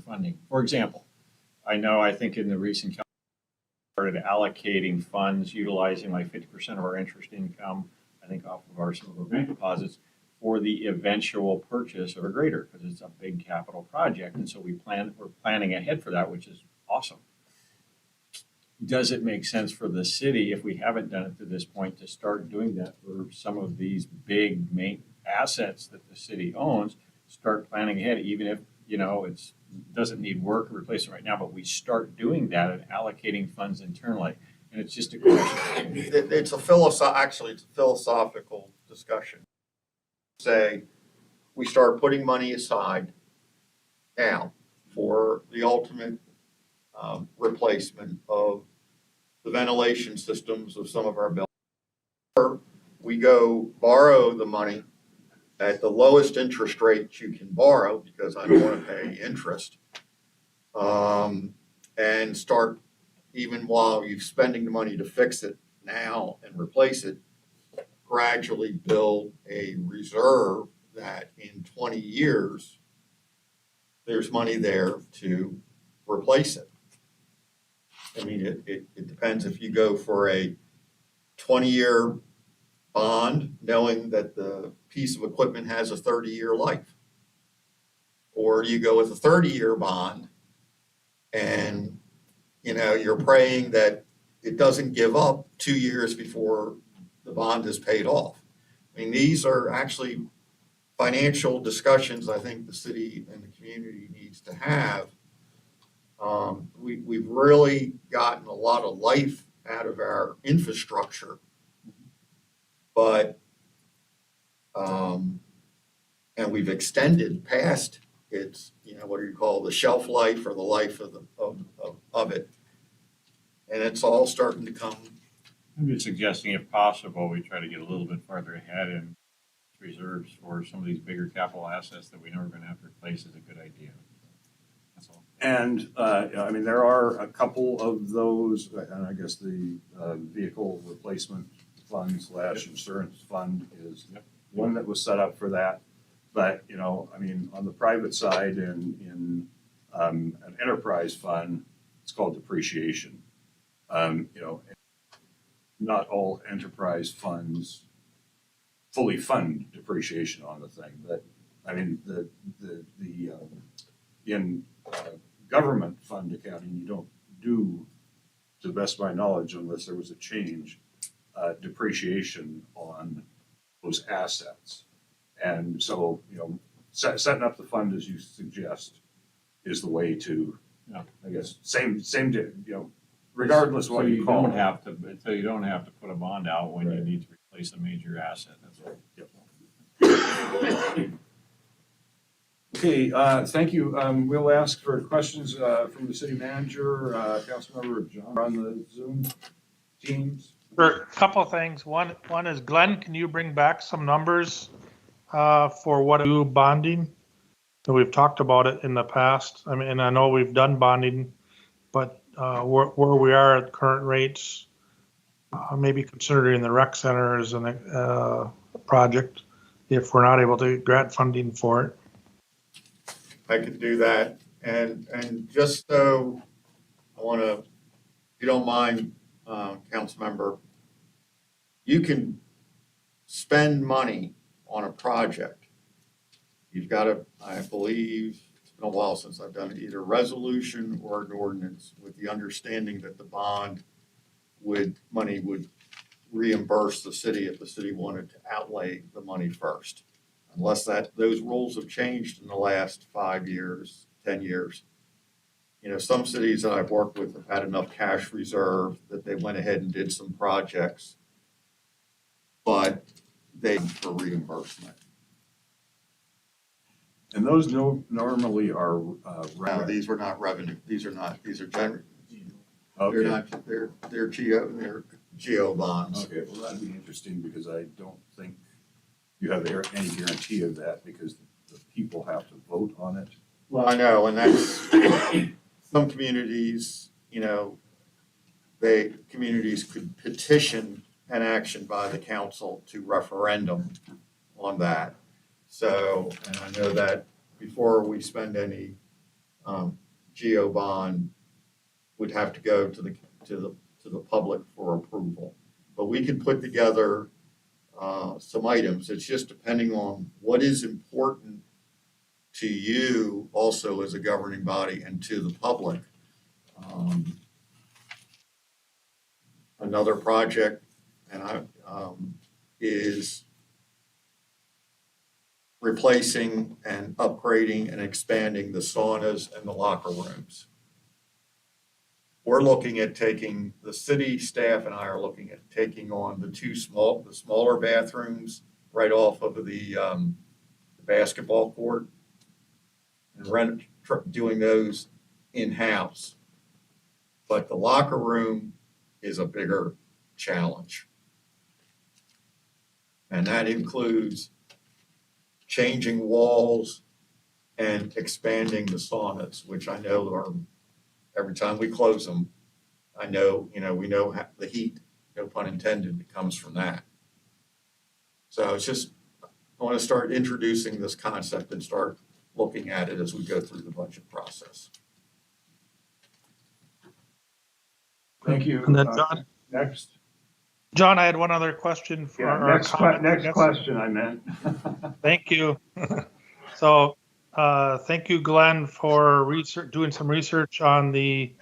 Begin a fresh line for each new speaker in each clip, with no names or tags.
funding. For example, I think in the recent started allocating funds, utilizing like 50% of our interest income, I think off of some of our bank deposits for the eventual purchase of a grader because it's a big capital project. And so we're planning ahead for that, which is awesome. Does it make sense for the city, if we haven't done it to this point, to start doing that for some of these big main assets that the city owns, start planning ahead, even if, it doesn't need work or replacement right now, but we start doing that and allocating funds internally. And it's just a question.
It's a philosophical discussion. Say, we start putting money aside now for the ultimate replacement of the ventilation systems of some of our buildings. Or we go borrow the money at the lowest interest rate you can borrow because I don't want to pay interest, and start, even while you're spending the money to fix it now and replace it, gradually build a reserve that in 20 years, there's money there to replace it. I mean, it depends if you go for a 20-year bond, knowing that the piece of equipment has a 30-year life. Or you go with a 30-year bond and, you're praying that it doesn't give up 2 years before the bond is paid off. I mean, these are actually financial discussions I think the city and the community needs to have. We've really gotten a lot of life out of our infrastructure, but and we've extended past its, what do you call, the shelf life or the life of it, and it's all starting to come.
I'm just suggesting, if possible, we try to get a little bit farther ahead and reserves for some of these bigger capital assets that we know we're going to have to replace is a good idea. That's all.
And there are a couple of those, and I guess the vehicle replacement fund / insurance fund is one that was set up for that. But, on the private side in an enterprise fund, it's called depreciation. Not all enterprise funds fully fund depreciation on the thing, but in government fund accounting, you don't do, to the best of my knowledge, unless there was a change, depreciation on those assets. And so, setting up the fund as you suggest is the way to, I guess, same, regardless of what you call it.
So you don't have to put a bond out when you need to replace a major asset. That's right.
Yep. Okay, thank you. We'll ask for questions from the city manager, Councilmember John on the Zoom teams.
Sure. A couple of things. One is, Glenn, can you bring back some numbers for what do bonding? We've talked about it in the past. And I know we've done bonding, but where we are at current rates, maybe considering the rec center as a project, if we're not able to get grant funding for it.
I could do that. And just so I want to, if you don't mind, council member, you can spend money on a project. You've got to, I believe, it's been a while since I've done either a resolution or an ordinance with the understanding that the bond money would reimburse the city if the city wanted to outlay the money first. Unless those rules have changed in the last 5 years, 10 years. Some cities that I've worked with have had enough cash reserve that they went ahead and did some projects, but they for reimbursement.
And those normally are
No, these were not revenue. These are general.
okay.
They're geo bonds.
Okay, well, that'd be interesting because I don't think you have any guarantee of that because the people have to vote on it.
Well, I know, and that's some communities, communities could petition an action by the council to referendum on that. So, and I know that before we spend any GO bond would have to go to the public for approval. But we could put together some items. It's just depending on what is important to you also as a governing body and to the public. Another project is replacing and upgrading and expanding the saunas and the locker rooms. We're looking at taking, the city staff and I are looking at taking on the smaller bathrooms right off of the basketball court and doing those in-house. But the locker room is a bigger challenge. And that includes changing walls and expanding the saunas, which I know are, every time we close them, I know, we know the heat, no pun intended, that comes from that. So it's just, I want to start introducing this concept and start looking at it as we go through the budget process.
Thank you.
And then John,
Next.
John, I had one other question for
Yeah,
our
next
comment, I
next
guess.
question I meant.
Thank you. So, thank you, Glenn, for doing some research on the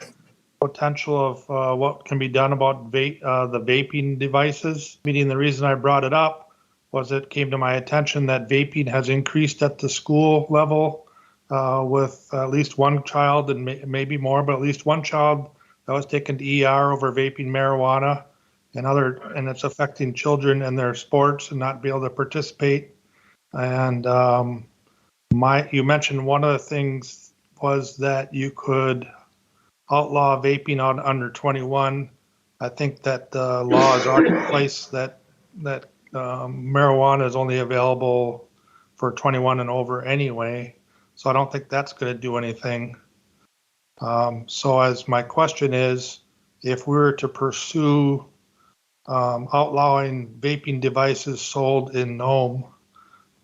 potential of what can be done about the vaping devices. Meaning, the reason I brought it up was it came to my attention that vaping has increased at the school level with at least one child and maybe more, but at least one child that was taken to ER over vaping marijuana and it's affecting children and their sports and not be able to participate. And you mentioned one of the things was that you could outlaw vaping on under 21. I think that the law is already in place that marijuana is only available for 21 and over anyway. So I don't think that's going to do anything. So as my question is, if we were to pursue outlawing vaping devices sold in Nome,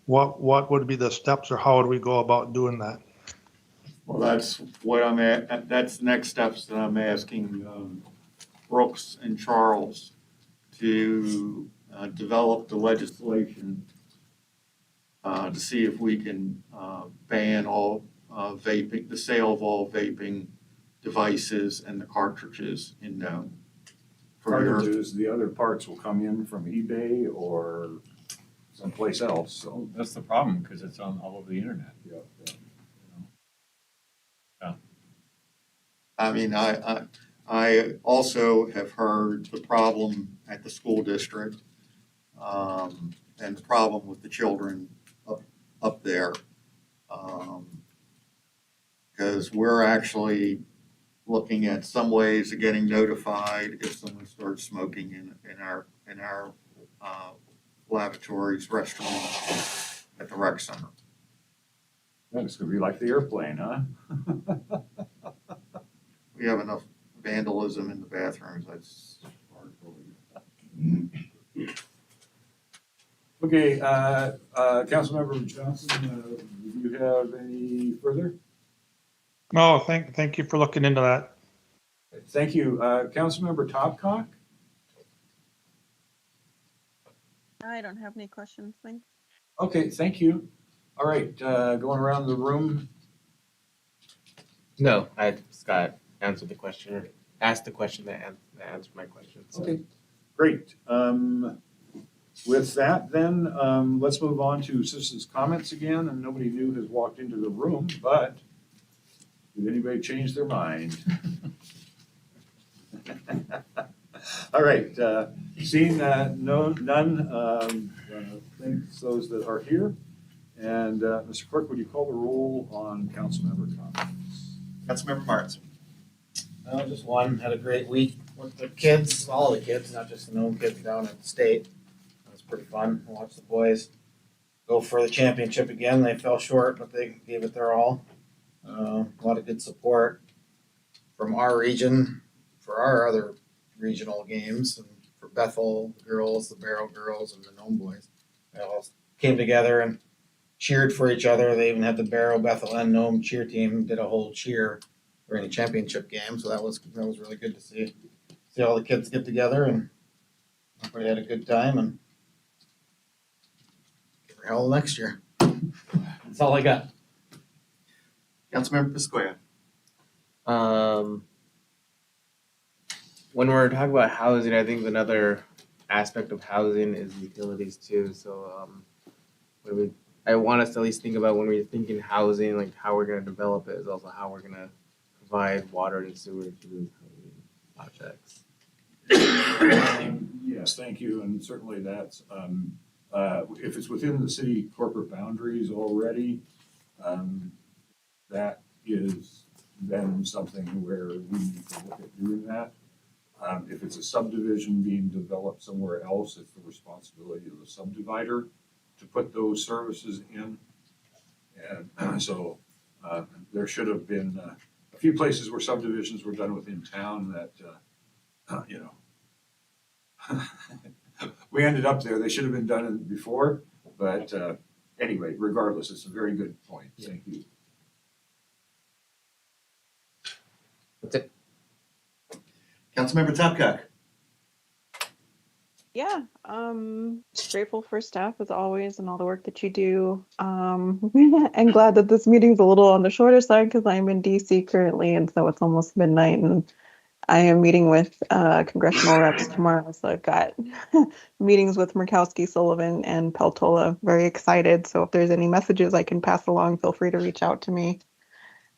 what would be the steps or how would we go about doing that?
Well, that's what that's the next steps that I'm asking Brooks and Charles to develop the legislation to see if we can ban all vaping, the sale of all vaping devices and the cartridges in Nome.
Cartridges, the other parts will come in from eBay or someplace else, so.
That's the problem, because it's on all over the internet.
Yeah.
I mean, I also have heard the problem at the school district and the problem with the children up there. Because we're actually looking at some ways of getting notified if someone starts smoking in our lavatories, restrooms at the rec center.
It's gonna be like the airplane, huh?
We have enough vandalism in the bathrooms, that's hard to believe.
Okay, Councilmember Johnson, do you have any further?
No, thank you for looking into that.
Thank you. Councilmember Topcock?
I don't have any questions, thanks.
Okay, thank you. All right, going around the room.
No, Scott answered the question, or asked the question that answered my question. So.
Okay, great. With that, then, let's move on to citizens' comments again, and nobody new has walked into the room, but did anybody change their mind? All right, seeing none, thanks those that are here. And Mr. Clerk, would you call the roll on council member comments?
Councilmember Martz.
Well, just one, had a great week with the kids, all the kids, not just the Nome kids down at the state. It was pretty fun. I watched the boys go for the championship again. They fell short, but they gave it their all. A lot of good support from our region for our other regional games, and for Bethel, the girls, the Barrow girls, and the Nome boys. They all came together and cheered for each other. They even had the Barrow, Bethel, and Nome cheer team did a whole cheer during the championship game. So that was really good to see all the kids get together, and everybody had a good time, and get hell next year. That's all I got.
Councilmember Piscoya.
When we're talking about housing, I think another aspect of housing is utilities too. So I want us to at least think about when we're thinking housing, like how we're going to develop it is also how we're going to provide water and sewer to these housing projects.
Yes, thank you, and certainly that's, if it's within the city corporate boundaries already, that is then something where we need to look at doing that. If it's a subdivision being developed somewhere else, it's the responsibility of the subdivider to put those services in. And so there should have been a few places where subdivisions were done within town that, you know, we ended up there. They should have been done before, but anyway, regardless, it's a very good point. Thank you.
That's it.
Councilmember Topcock.
Yeah, grateful for staff as always and all the work that you do. And glad that this meeting's a little on the shorter side because I'm in DC currently, and so it's almost midnight, and I am meeting with congressional reps tomorrow. So I've got meetings with Murkowski, Sullivan, and Peltola. Very excited. So if there's any messages I can pass along, feel free to reach out to me.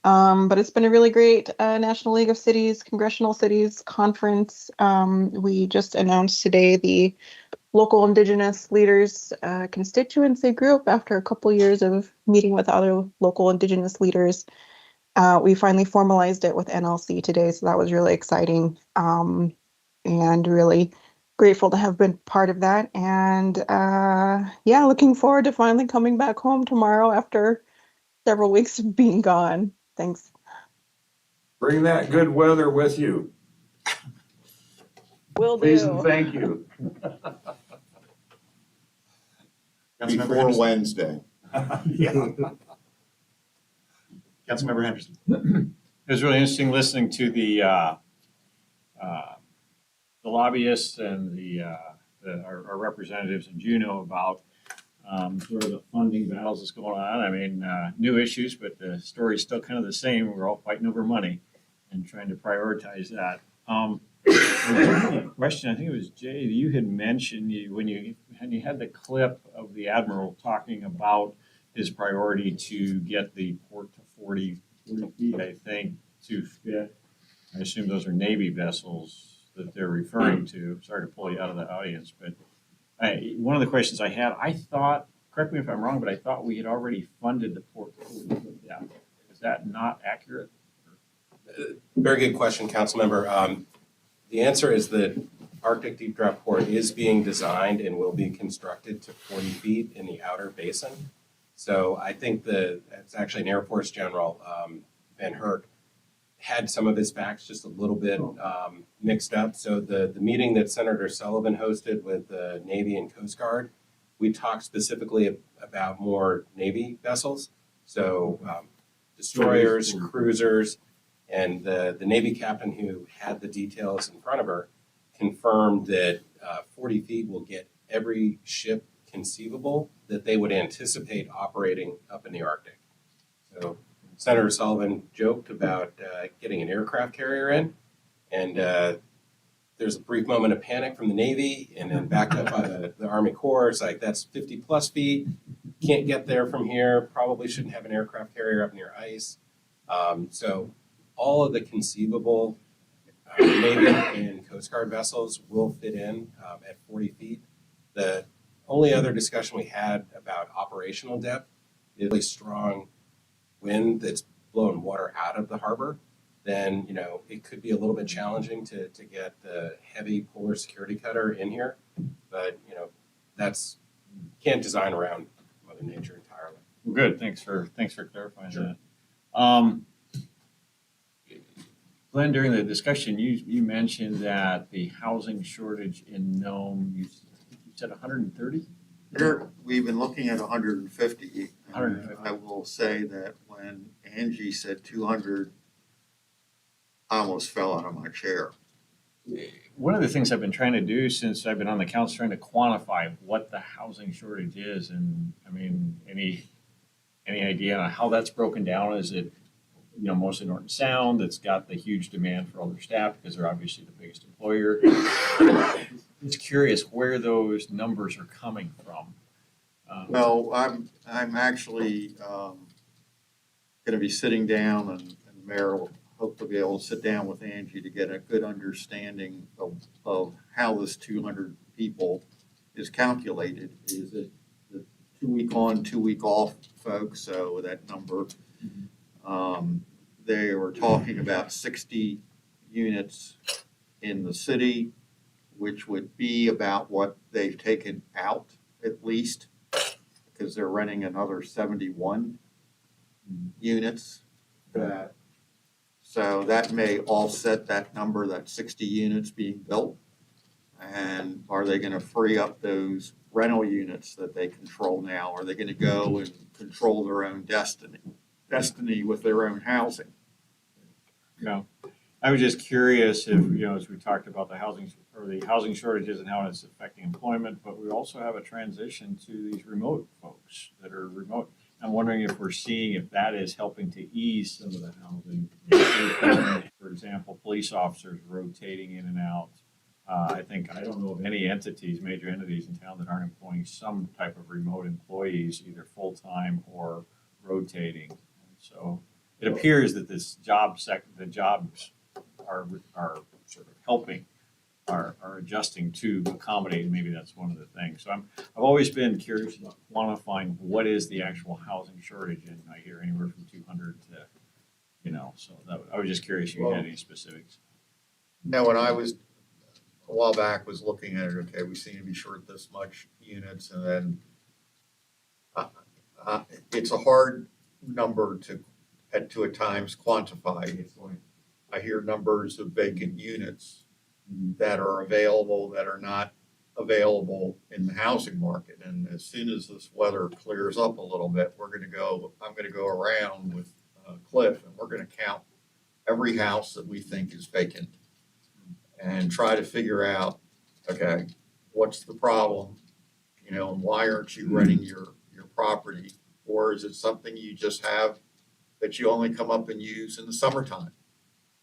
But it's been a really great National League of Cities, Congressional Cities Conference. We just announced today the local Indigenous leaders constituency group after a couple years of meeting with other local Indigenous leaders. We finally formalized it with NLC today, so that was really exciting, and really grateful to have been part of that. And yeah, looking forward to finally coming back home tomorrow after several weeks of being gone. Thanks.
Bring that good weather with you.
Will
Please and
do.
thank you.
Before Wednesday.
Yeah.
Councilmember Henderson.
It was really interesting listening to the lobbyists and our representatives in Juneau about sort of the funding battles that's going on. I mean, new issues, but the story's still kind of the same. We're all fighting over money and trying to prioritize that. The question, I think it was Jay, you had mentioned when you had the clip of the admiral talking about his priority to get the port to 40 feet, I think, to fit. I assume those are Navy vessels that they're referring to. Sorry to pull you out of the audience, but one of the questions I had, I thought, correct me if I'm wrong, but I thought we had already funded the port. Yeah. Is that not accurate?
Very good question, Councilmember. The answer is that Arctic Deep Drop Port is being designed and will be constructed to 40 feet in the outer basin. So I think it's actually an Air Force General, Van Herk, had some of his facts just a little bit mixed up. So the meeting that Senator Sullivan hosted with the Navy and Coast Guard, we talked specifically about more Navy vessels. So destroyers, cruisers, and the Navy captain who had the details in front of her confirmed that 40 feet will get every ship conceivable that they would anticipate operating up in the Arctic. So Senator Sullivan joked about getting an aircraft carrier in, and there's a brief moment of panic from the Navy, and then backed up by the Army Corps. It's like, that's 50 plus feet, can't get there from here, probably shouldn't have an aircraft carrier up near ice. So all of the conceivable Navy and Coast Guard vessels will fit in at 40 feet. The only other discussion we had about operational depth is really strong wind that's blowing water out of the harbor. Then, it could be a little bit challenging to get the heavy polar security cutter in here. But, can't design around Mother Nature entirely.
Well, good. Thanks for clarifying
Sure.
that. Glenn, during the discussion, you mentioned that the housing shortage in Nome, you said 130?
We've been looking at 150. And I will say that when Angie said 200, I almost fell out of my chair.
One of the things I've been trying to do since I've been on the council, trying to quantify what the housing shortage is, and I mean, any idea on how that's broken down? Is it, mostly Norton Sound that's got the huge demand for all their staff because they're obviously the biggest employer? Just curious where those numbers are coming from.
Well, I'm actually going to be sitting down, and the mayor will hopefully be able to sit down with Angie to get a good understanding of how this 200 people is calculated. Is it the 2 week on, 2 week off folks? So that number, they were talking about 60 units in the city, which would be about what they've taken out at least, because they're renting another 71 units. So that may offset that number, that 60 units being built. And are they going to free up those rental units that they control now? Are they going to go and control their own destiny with their own housing?
No, I was just curious if, as we talked about the housing shortages and how it's affecting employment, but we also have a transition to these remote folks that are remote. I'm wondering if we're seeing if that is helping to ease some of the housing. For example, police officers rotating in and out. I don't know of any major entities in town that aren't employing some type of remote employees, either full-time or rotating. So it appears that the jobs are sort of helping, are adjusting to accommodate, and maybe that's one of the things. So I've always been curious about quantifying what is the actual housing shortage, and I hear anywhere from 200 to, so I was just curious if you had any specifics.
Now, when I was a while back was looking at it, okay, we seem to be short this much units, and then it's a hard number to at times quantify. I hear numbers of vacant units that are available that are not available in the housing market. And as soon as this weather clears up a little bit, I'm going to go around with Cliff, and we're going to count every house that we think is vacant and try to figure out, okay, what's the problem? And why aren't you renting your property? Or is it something you just have that you only come up and use in the summertime?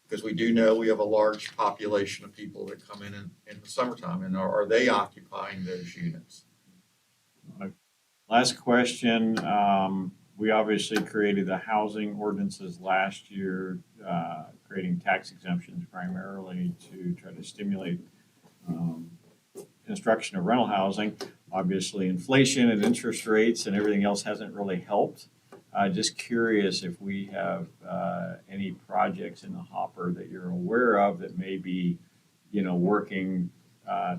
Because we do know we have a large population of people that come in the summertime, and are they occupying those units?
Last question. We obviously created the housing ordinances last year, creating tax exemptions primarily to try to stimulate construction of rental housing. Obviously, inflation and interest rates and everything else hasn't really helped. Just curious if we have any projects in the hopper that you're aware of that may be, working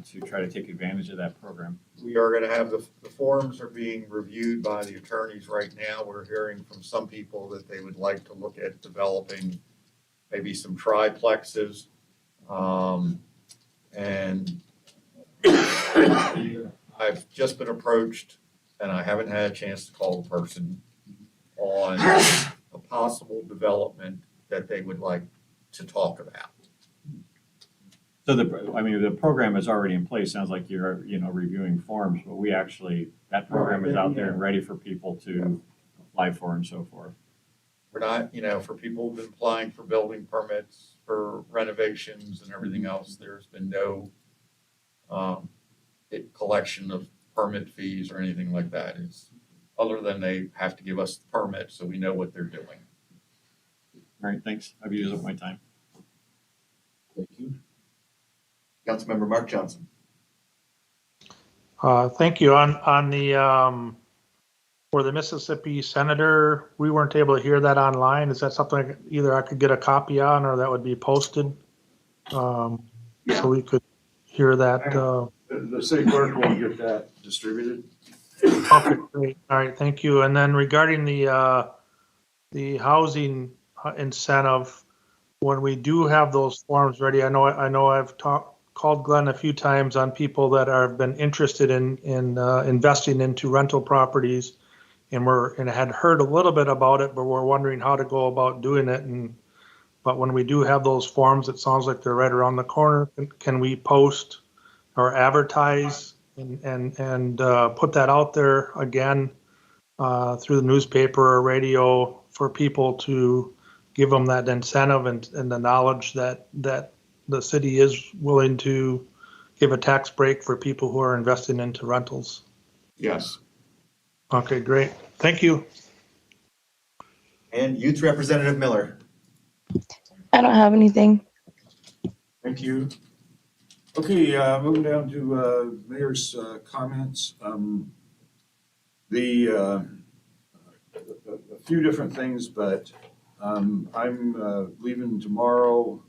to try to take advantage of that program.
We are going to have the forms are being reviewed by the attorneys right now. We're hearing from some people that they would like to look at developing maybe some triplexes. And I've just been approached, and I haven't had a chance to call the person, on a possible development that they would like to talk about.
So the program is already in place. Sounds like you're, reviewing forms, but that program is out there and ready for people to apply for and so forth.
We're not, for people who've been applying for building permits, for renovations and everything else, there's been no collection of permit fees or anything like that. It's other than they have to give us the permit so we know what they're doing.
All right, thanks. I've used up my time.
Thank you. Councilmember Mark Johnson.
Thank you. On the for the Mississippi senator, we weren't able to hear that online. Is that something either I could get a copy on or that would be posted? So we could hear that.
The city clerk will get that distributed.
Okay, great. All right, thank you. And then regarding the housing incentive, when we do have those forms ready, I know I've called Glenn a few times on people that have been interested in investing into rental properties, and had heard a little bit about it, but we're wondering how to go about doing it. But when we do have those forms, it sounds like they're right around the corner. Can we post or advertise and put that out there again through the newspaper or radio for people to give them that incentive and the knowledge that the city is willing to give a tax break for people who are investing into rentals?
Yes.
Okay, great. Thank you.
And Youth Representative Miller.
I don't have anything.
Thank you. Okay, moving down to mayor's comments. A few different things, but I'm leaving tomorrow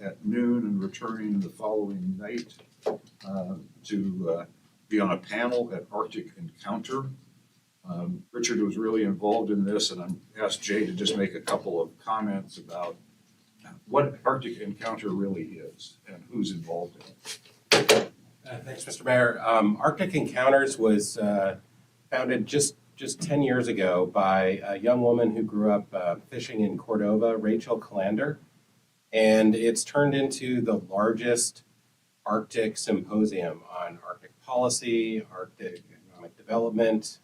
at noon and returning the following night to be on a panel at Arctic Encounter. Richard was really involved in this, and I asked Jay to just make a couple of comments about what Arctic Encounter really is and who's involved in it.
Thanks, Mr. Mayor. Arctic Encounters was founded just 10 years ago by a young woman who grew up fishing in Cordova, Rachel Calander. And it's turned into the largest Arctic symposium on Arctic policy, Arctic economic development.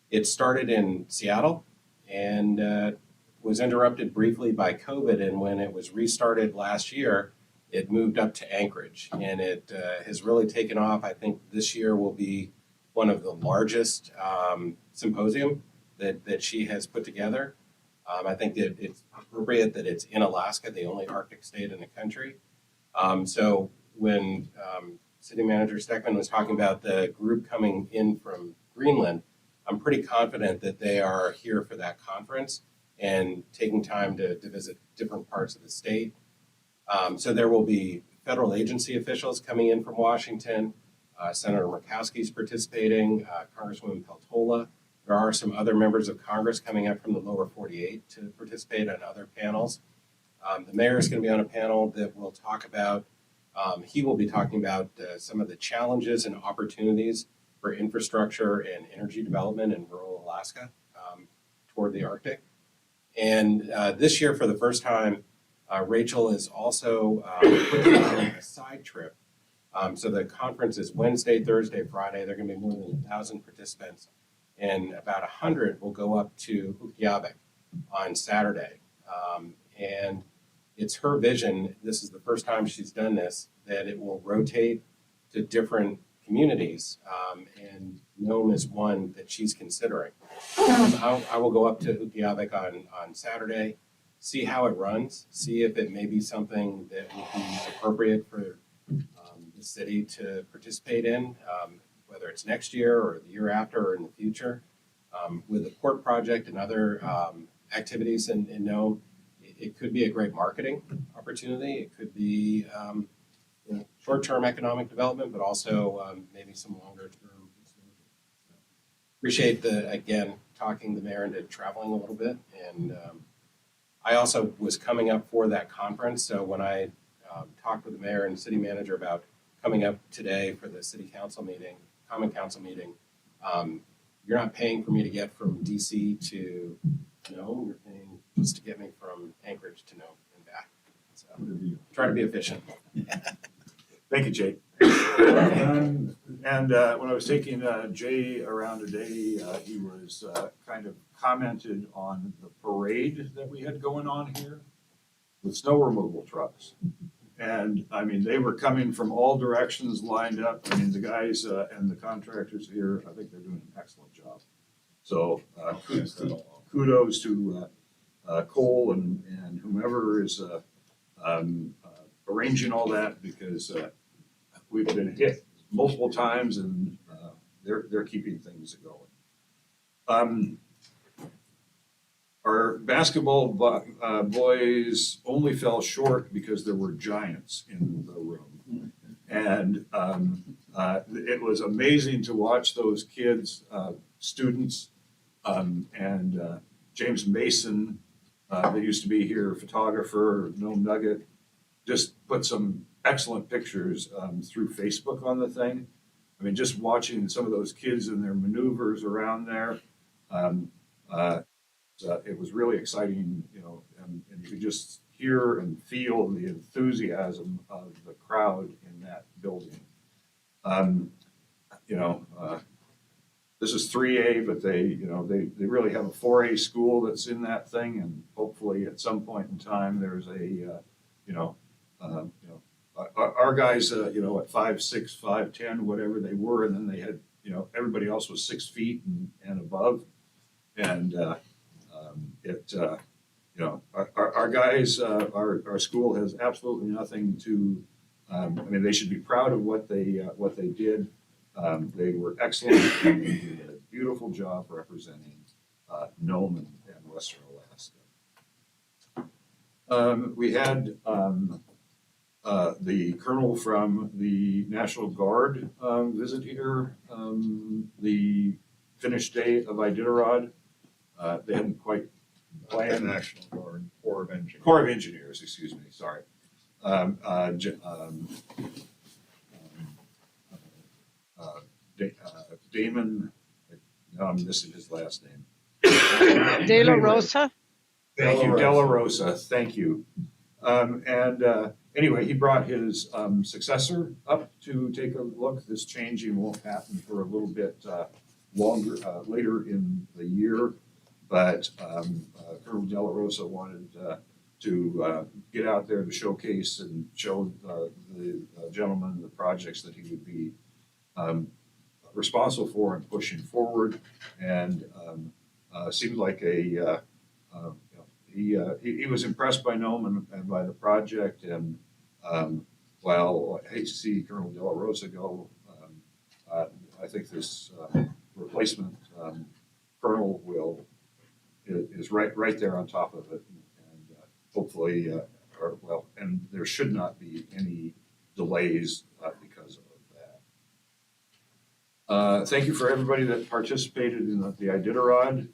It started in Seattle and was interrupted briefly by COVID. And when it was restarted last year, it moved up to Anchorage. And it has really taken off. I think this year will be one of the largest symposium that she has put together. I think that it's appropriate that it's in Alaska, the only Arctic state in the country. So when City Manager Steckman was talking about the group coming in from Greenland, I'm pretty confident that they are here for that conference and taking time to visit different parts of the state. So there will be federal agency officials coming in from Washington. Senator Murkowski's participating, Congresswoman Peltola. There are some other members of Congress coming up from the lower 48 to participate on other panels. The mayor is going to be on a panel that will talk about, he will be talking about some of the challenges and opportunities for infrastructure and energy development in rural Alaska toward the Arctic. And this year, for the first time, Rachel is also putting on a side trip. So the conference is Wednesday, Thursday, Friday. There are going to be more than 1,000 participants, and about 100 will go up to Utqiagvik on Saturday. And it's her vision, this is the first time she's done this, that it will rotate to different communities, and Nome is one that she's considering. I will go up to Utqiagvik on Saturday, see how it runs, see if it may be something that would be appropriate for the city to participate in, whether it's next year or the year after or in the future. With the port project and other activities in Nome, it could be a great marketing opportunity. It could be short-term economic development, but also maybe some longer-term exposure. So, appreciate again, talking the mayor into traveling a little bit. And I also was coming up for that conference. So when I talked with the mayor and city manager about coming up today for the city council meeting, common council meeting, you're not paying for me to get from DC to Nome, you're paying just to get me from Anchorage to Nome and back. So try to be efficient.
Thank you, Jay. And when I was taking Jay around today, he was kind of commented on the parade that we had going on here with snow removal trucks. And I mean, they were coming from all directions lined up. I mean, the guys and the contractors here, I think they're doing an excellent job. So kudos to Cole and whomever is arranging all that, because we've been hit multiple times and they're keeping things going. Our basketball boys only fell short because there were giants in the room. And it was amazing to watch those kids, students, and James Mason, that used to be here, photographer, Nome Nugget, just put some excellent pictures through Facebook on the thing. I mean, just watching some of those kids and their maneuvers around there. It was really exciting, and you could just hear and feel the enthusiasm of the crowd in that building. Um, you know, this is 3A, but they really have a 4A school that's in that thing, and hopefully at some point in time there's our guys, at 5'6", 5'10", whatever they were, and then they had, everybody else was 6 feet and above, and our guys, our school has absolutely nothing to. They should be proud of what they did. They were excellent, and they did a beautiful job representing Nome and Western Alaska. We had the colonel from the National Guard visit here the finished day of Iditarod. They hadn't quite planned.
National Guard, Corps of Engineers.
Corps of Engineers, excuse me, sorry. Damon, no, I'm missing his last name.
De La Rosa.
Thank you, De La Rosa, thank you. Anyway, he brought his successor up to take a look. This changing won't happen for a little bit longer, later in the year, but Colonel De La Rosa wanted to get out there to showcase and show the gentleman the projects that he would be responsible for and pushing forward, and seemed like he was impressed by Nome and by the project, and while I hate to see Colonel De La Rosa go, I think this replacement colonel is right there on top of it, and hopefully, and there should not be any delays because of that. Thank you for everybody that participated in the Iditarod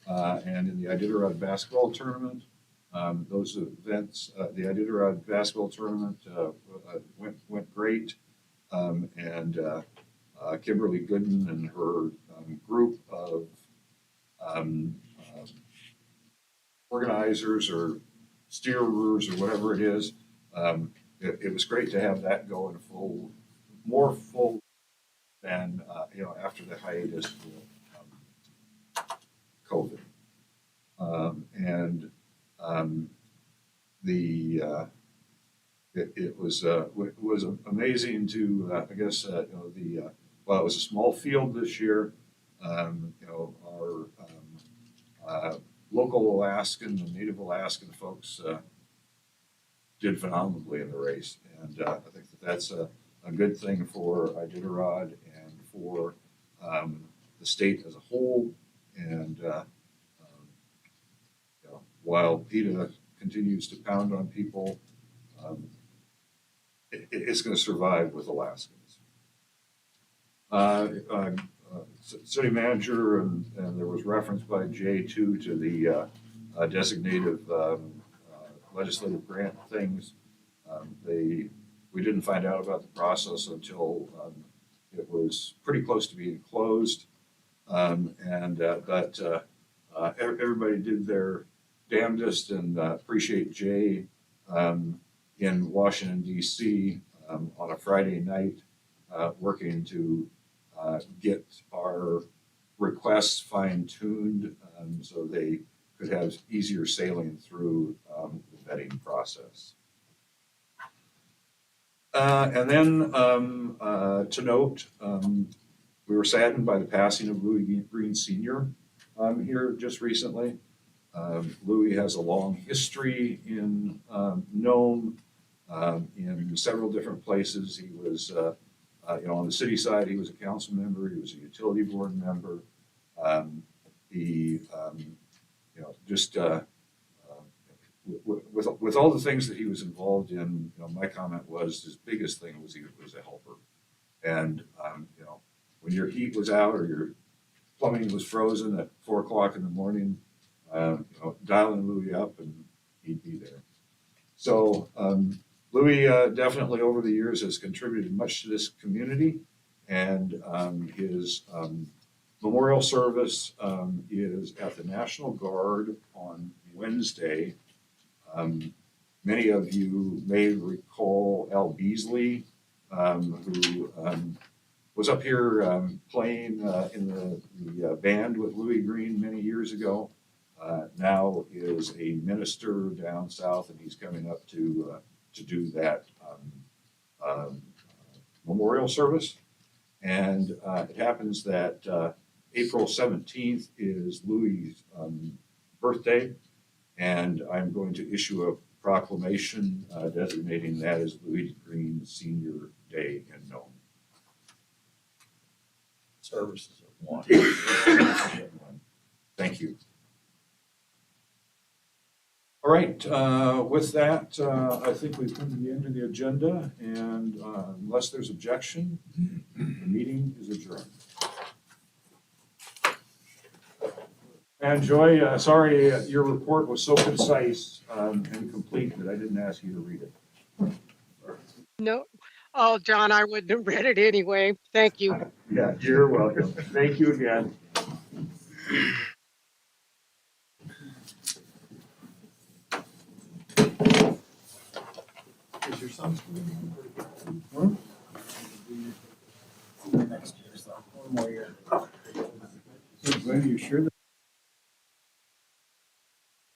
and in the Iditarod basketball tournament. Those events, the Iditarod basketball tournament went great, and Kimberly Gooden and her group of organizers or steerers or whatever it is. It was great to have that go in more full than after the hiatus for COVID. It was amazing to I guess while it was a small field this year, our local Alaskan and Native Alaskan folks did phenomenally in the race, and I think that's a good thing for Iditarod and for the state as a whole. And while PETA continues to pound on people, it's going to survive with Alaskans. City manager, and there was reference by Jay too to the designated legislative grant things. We didn't find out about the process until it was pretty close to being closed, but everybody did their damnedest, and appreciate Jay in Washington D.C. On a Friday night working to get our requests fine-tuned so they could have easier sailing through the vetting process. And then to note, we were saddened by the passing of Louis Green Sr. Here just recently. Louis has a long history in Nome, in several different places. He was, on the city side, he was a council member. He was a utility board member. With all the things that he was involved in, my comment was his biggest thing was he was a helper. And when your heat was out or your plumbing was frozen at 4 o'clock in the morning, dialing Louis up and he'd be there. So Louis definitely over the years has contributed much to this community, and his Memorial service is at the National Guard on Wednesday. Many of you may recall Al Beasley, who was up here playing in the band with Louis Green many years ago. Now is a minister down south, and he's coming up to do that memorial service. And it happens that April 17th is Louis' birthday, and I'm going to issue a proclamation designating that as Louis Green Senior Day in Nome.
Services of one.
Thank you. All right, with that, I think we've come to the end of the agenda, and unless there's objection, the meeting is adjourned. And Joy, sorry, your report was so concise and complete that I didn't ask you to read it.
No. Oh, John, I wouldn't have read it anyway. Thank you.
Yeah, you're welcome. Thank you again.
Is your son still
Next year, so one more year.
Glenn, are you sure that